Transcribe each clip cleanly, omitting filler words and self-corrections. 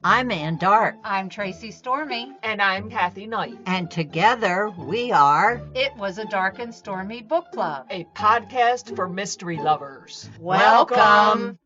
I'm Ann Dart. I'm Tracy Stormy. And I'm Kathy Knight. And together we are It Was a Dark and Stormy Book Club, a podcast for mystery lovers. Welcome.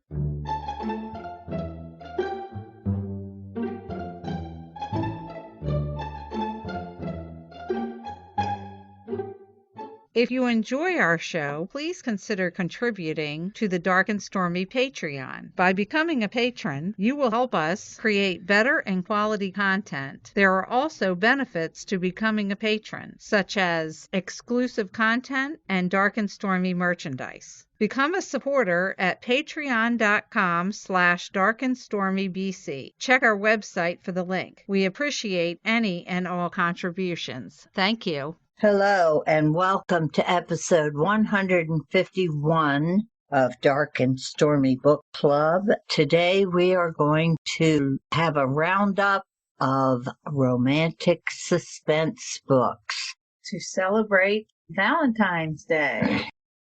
If you enjoy our show, please consider contributing to the Dark and Stormy Patreon. By becoming a patron, you will help us create better and quality content. There are also benefits to becoming a patron, such as exclusive content and Dark and Stormy merchandise. Become a supporter at patreon.com/darkandstormybc. Check our website for the link. We appreciate any and all contributions. Thank you. Hello and welcome to episode 151 of Dark and Stormy Book Club. Today we are going to have a roundup of romantic suspense books to celebrate Valentine's Day.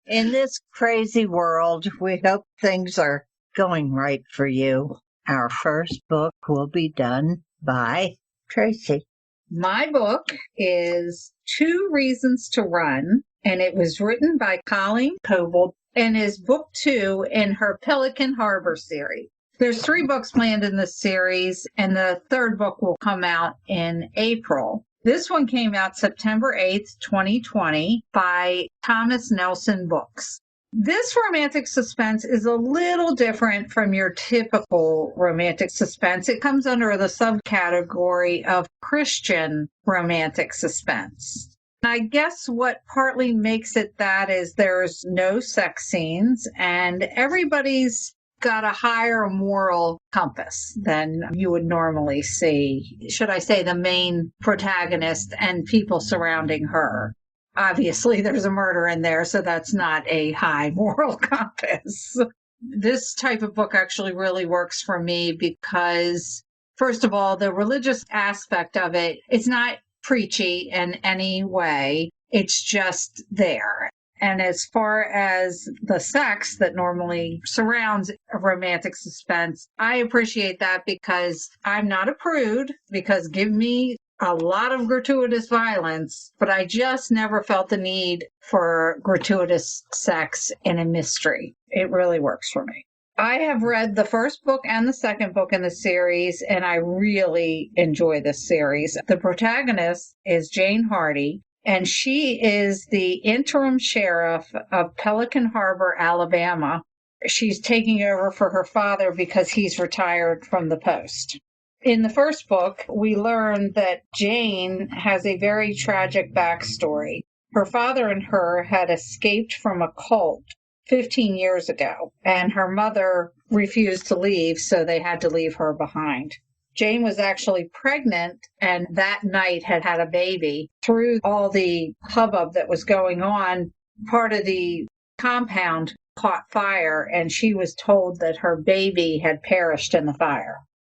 In this crazy world, we hope things are going right for you. Our first book will be done by Tracy. My book is 2 Reasons to Run, and it was written by Colleen Coble and is book 2 in her Pelican Harbor series. There's 3 books planned in this series, and the 3rd book will come out in April. This one came out September 8th, 2020 by Thomas Nelson Books. This romantic suspense is a little different from your typical romantic suspense. It comes under the subcategory of Christian romantic suspense. I guess what partly makes it that is there's no sex scenes and everybody's got a higher moral compass than you would normally see. Should I say the main protagonist and people surrounding her. Obviously, there's a murder in there, so that's not a high moral compass. This type of book actually really works for me because, first of all, the religious aspect of it, it's not preachy in any way. It's just there. And as far as the sex that normally surrounds a romantic suspense, I appreciate that because I'm not a prude, because give me a lot of gratuitous violence, but I just never felt the need for gratuitous sex in a mystery. It really works for me. I have read the first book and the second book in the series, and I really enjoy this series. The protagonist is Jane Hardy, and she is the interim sheriff of Pelican Harbor, Alabama. She's taking over for her father because he's retired from the post. In the first book, we learn that Jane has a very tragic backstory. Her father and her had escaped from a cult 15 years ago, and her mother refused to leave, so they had to leave her behind. Jane was actually pregnant and that night had had a baby. Through all the hubbub that was going on, part of the compound caught fire, and she was told that her baby had perished in the fire.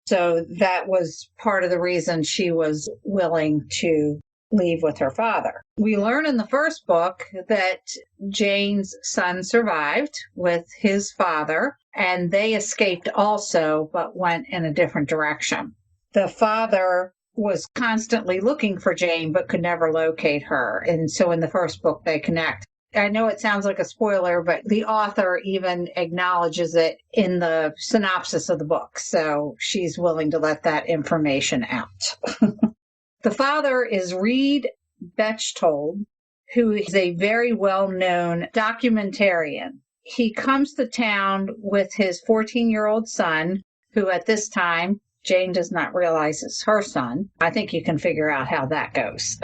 So that was part of the reason she was willing to leave with her father. We learn in the first book that Jane's son survived with his father, and they escaped also, but went in a different direction. The father was constantly looking for Jane, but could never locate her. And so in the first book, they connect. I know it sounds like a spoiler, but the author even acknowledges it in the synopsis of the book. So she's willing to let that information out. The father is Reed Bechtold, who is a very well-known documentarian. He comes to town with his 14-year-old son, who at this time, Jane does not realize is her son. I think you can figure out how that goes.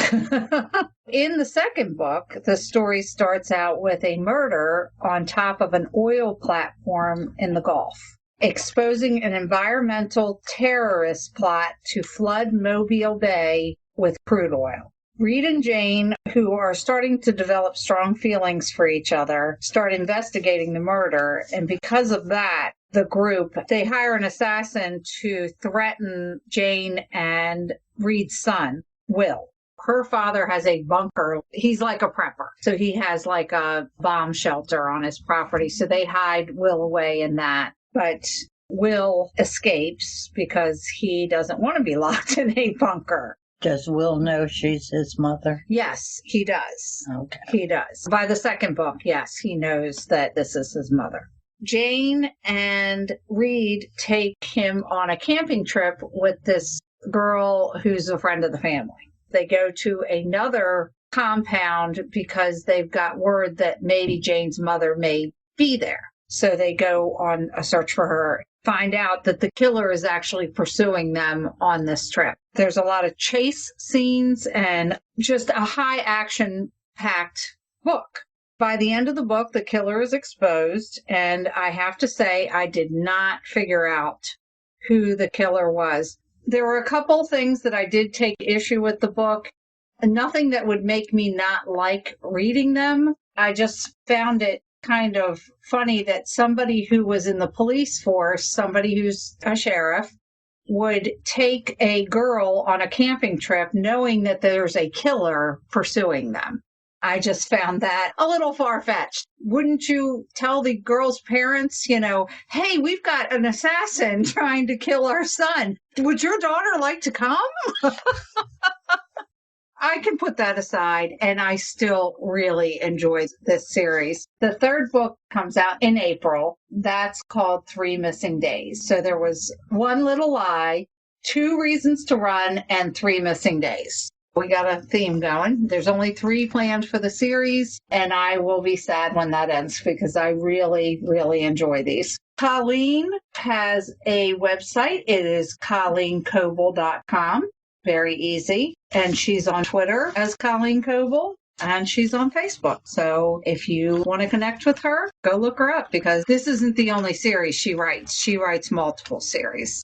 In the second book, the story starts out with a murder on top of an oil platform in the Gulf, exposing an environmental terrorist plot to flood Mobile Bay with crude oil. Reed and Jane, who are starting to develop strong feelings for each other, start investigating the murder, and because of that, the group, they hire an assassin to threaten Jane and Reed's son, Will. Her father has a bunker. He's like a prepper. So he has like a bomb shelter on his property. So they hide Will away in that. But Will escapes because he doesn't want to be locked in a bunker. Does Will know she's his mother? Yes, he does. Okay. He does. By the second book, yes, he knows that this is his mother. Jane and Reed take him on a camping trip with this girl who's a friend of the family. They go to another compound because they've got word that maybe Jane's mother may be there. So they go on a search for her, find out that the killer is actually pursuing them on this trip. There's a lot of chase scenes and just a high action packed book. By the end of the book, the killer is exposed, and I have to say, I did not figure out who the killer was. There were a couple things that I did take issue with the book, nothing that would make me not like reading them. I just found it kind of funny that somebody who was in the police force, somebody who's a sheriff, would take a girl on a camping trip knowing that there's a killer pursuing them. I just found that a little far-fetched. Wouldn't you tell the girl's parents, hey, we've got an assassin trying to kill our son. Would your daughter like to come? I can put that aside, and I still really enjoy this series. The third book comes out in April. That's called 3 Missing Days. So there was One Little Lie, 2 Reasons to Run, and 3 Missing Days. We got a theme going. There's only 3 planned for the series, and I will be sad when that ends because I really, really enjoy these. Colleen has a website. It is colleencoble.com. Very easy. And she's on Twitter as Colleen Coble, and she's on Facebook. So if you want to connect with her, go look her up because this isn't the only series she writes. She writes multiple series.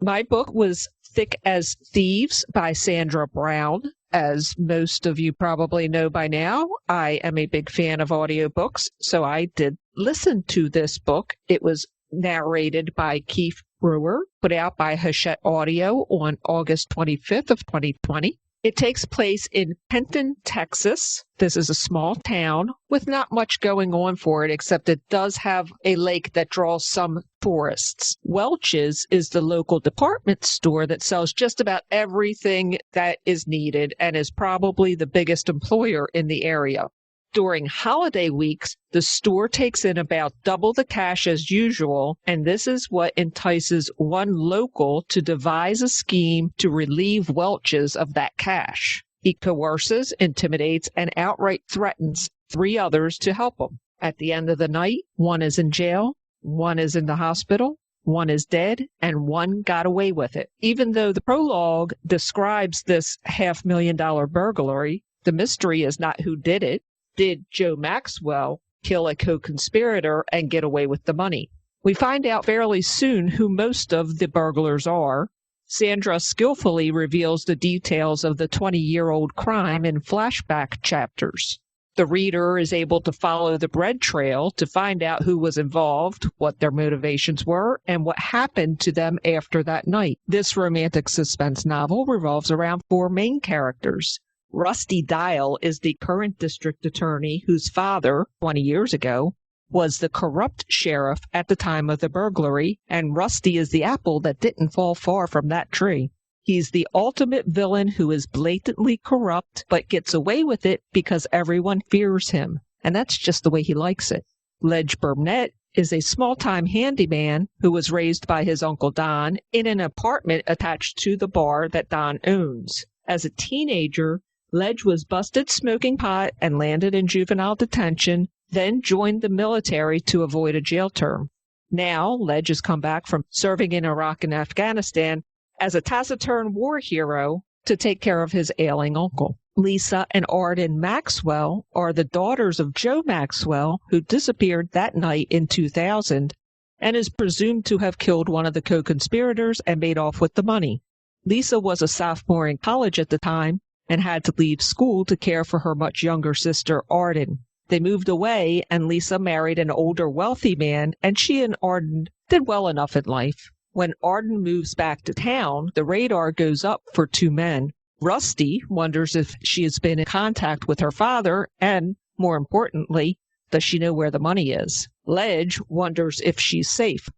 My book was Thick as Thieves by Sandra Brown. As most of you probably know by now, I am a big fan of audiobooks, so I did listen to this book. It was narrated by Keith Brewer, put out by Hachette Audio on August 25th of 2020. It takes place in Penton, Texas. This is a small town with not much going on for it, except it does have a lake that draws some tourists. Welch's is the local department store that sells just about everything that is needed and is probably the biggest employer in the area. During holiday weeks, the store takes in about double the cash as usual, and this is what entices one local to devise a scheme to relieve Welch's of that cash. He coerces, intimidates, and outright threatens 3 others to help him. At the end of the night, 1 is in jail, 1 is in the hospital, 1 is dead, and 1 got away with it. Even though the prologue describes this $500,000 burglary, the mystery is not who did it. Did Joe Maxwell kill a co-conspirator and get away with the money? We find out fairly soon who most of the burglars are. Sandra skillfully reveals the details of the 20-year-old crime in flashback chapters. The reader is able to follow the bread trail to find out who was involved, what their motivations were, and what happened to them after that night. This romantic suspense novel revolves around 4 main characters. Rusty Dial is the current district attorney whose father, 20 years ago, was the corrupt sheriff at the time of the burglary, and Rusty is the apple that didn't fall far from that tree. He's the ultimate villain who is blatantly corrupt, but gets away with it because everyone fears him, and that's just the way he likes it. Ledge Burnett is a small-time handyman who was raised by his Uncle Don in an apartment attached to the bar that Don owns. As a teenager, Ledge was busted smoking pot and landed in juvenile detention, then joined the military to avoid a jail term. Now, Ledge has come back from serving in Iraq and Afghanistan as a taciturn war hero to take care of his ailing uncle. Lisa and Arden Maxwell are the daughters of Joe Maxwell, who disappeared that night in 2000 and is presumed to have killed one of the co-conspirators and made off with the money. Lisa was a sophomore in college at the time and had to leave school to care for her much younger sister, Arden. They moved away, and Lisa married an older, wealthy man, and she and Arden did well enough in life. When Arden moves back to town, the radar goes up for 2 men. Rusty wonders if she has been in contact with her father, and, more importantly, does she know where the money is? Ledge wonders if she's safe.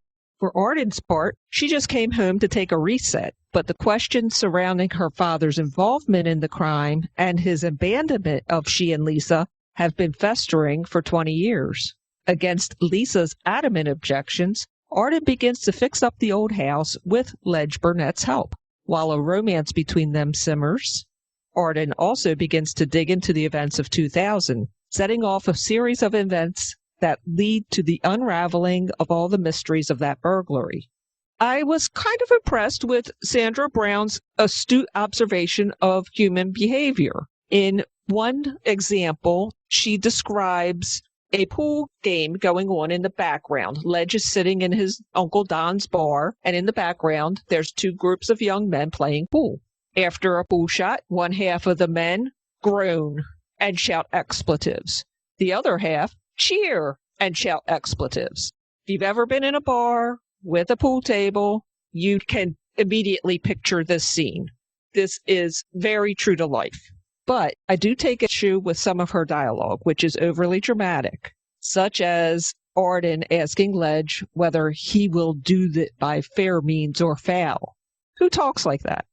For Arden's part, she just came home to take a reset, but the questions surrounding her father's involvement in the crime and his abandonment of she and Lisa have been festering for 20 years. Against Lisa's adamant objections, Arden begins to fix up the old house with Ledge Burnett's help. While a romance between them simmers, Arden also begins to dig into the events of 2000, setting off a series of events that lead to the unraveling of all the mysteries of that burglary. I was kind of impressed with Sandra Brown's astute observation of human behavior. In one example, she describes a pool game going on in the background. Ledge is sitting in his Uncle Don's bar, and in the background, there's two groups of young men playing pool. After a pool shot, one half of the men groan and shout expletives. The other half cheer and shout expletives. If you've ever been in a bar with a pool table, you can immediately picture this scene. This is very true to life. But I do take issue with some of her dialogue, which is overly dramatic, such as Arden asking Ledge whether he will do that by fair means or foul. Who talks like that?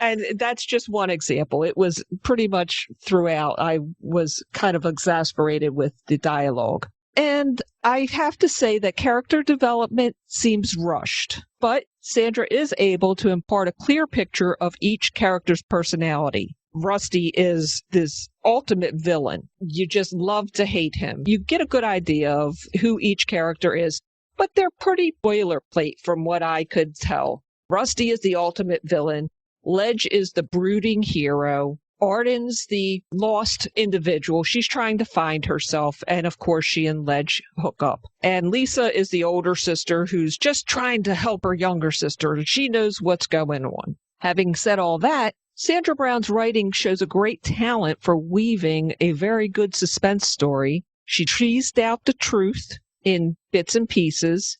And that's just one example. It was pretty much throughout. I was kind of exasperated with the dialogue. And I have to say that character development seems rushed, but Sandra is able to impart a clear picture of each character's personality. Rusty is this ultimate villain. You just love to hate him. You get a good idea of who each character is, but they're pretty boilerplate from what I could tell. Rusty is the ultimate villain. Ledge is the brooding hero. Arden's the lost individual. She's trying to find herself, and of course she and Ledge hook up. And Lisa is the older sister who's just trying to help her younger sister, and she knows what's going on. Having said all that, Sandra Brown's writing shows a great talent for weaving a very good suspense story. She teased out the truth in bits and pieces,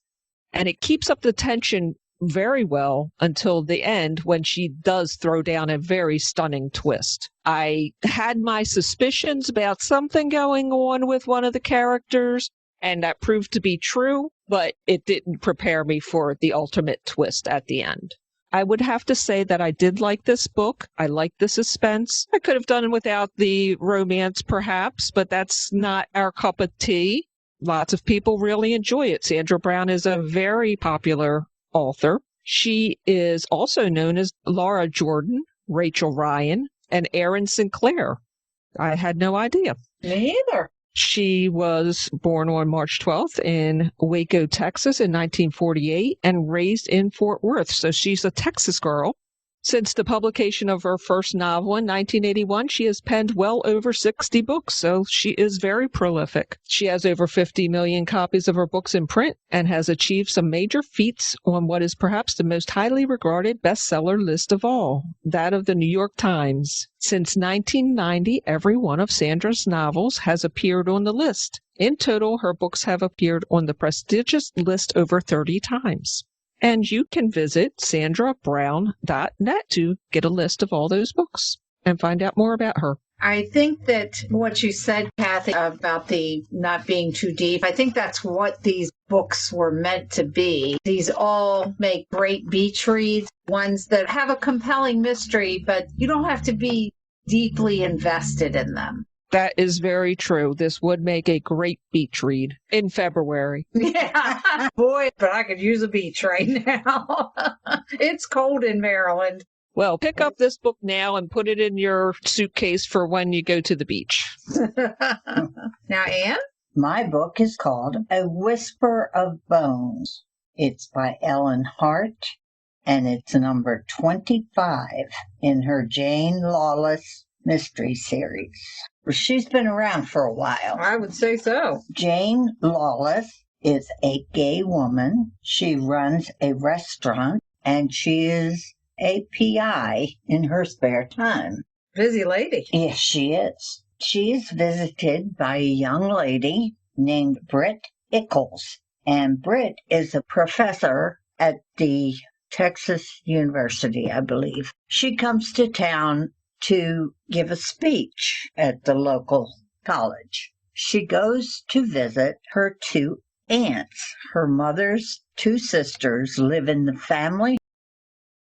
and it keeps up the tension very well until the end when she does throw down a very stunning twist. I had my suspicions about something going on with one of the characters, and that proved to be true, but it didn't prepare me for the ultimate twist at the end. I would have to say that I did like this book. I liked the suspense. I could have done without the romance, perhaps, but that's not our cup of tea. Lots of people really enjoy it. Sandra Brown is a very popular author. She is also known as Laura Jordan, Rachel Ryan, and Erin Sinclair. I had no idea. Me either. She was born on March 12th in Waco, Texas in 1948 and raised in Fort Worth. So she's a Texas girl. Since the publication of her first novel in 1981, she has penned well over 60 books, so she is very prolific. She has over 50 million copies of her books in print and has achieved some major feats on what is perhaps the most highly regarded bestseller list of all, that of the New York Times. Since 1990, every one of Sandra's novels has appeared on the list. In total, her books have appeared on the prestigious list over 30 times. And you can visit sandrabrown.net to get a list of all those books and find out more about her. I think that what you said, Kathy, about the not being too deep, I think that's what these books were meant to be. These all make great beach reads, ones that have a compelling mystery, but you don't have to be deeply invested in them. That is very true. This would make a great beach read in February. Yeah, boy, but I could use a beach right now. It's cold in Maryland. Well, pick up this book now and put it in your suitcase for when you go to the beach. Now, Anne? My book is called A Whisper of Bones. It's by Ellen Hart, and it's number 25 in her Jane Lawless mystery series. She's been around for a while. I would say so. Jane Lawless is a gay woman. She runs a restaurant, and she is a PI in her spare time. Busy lady. Yes, she is. She's visited by a young lady named Britt Ickles, and Britt is a professor at the Texas University, I believe. She comes to town to give a speech at the local college. She goes to visit her two aunts. Her mother's two sisters live in the family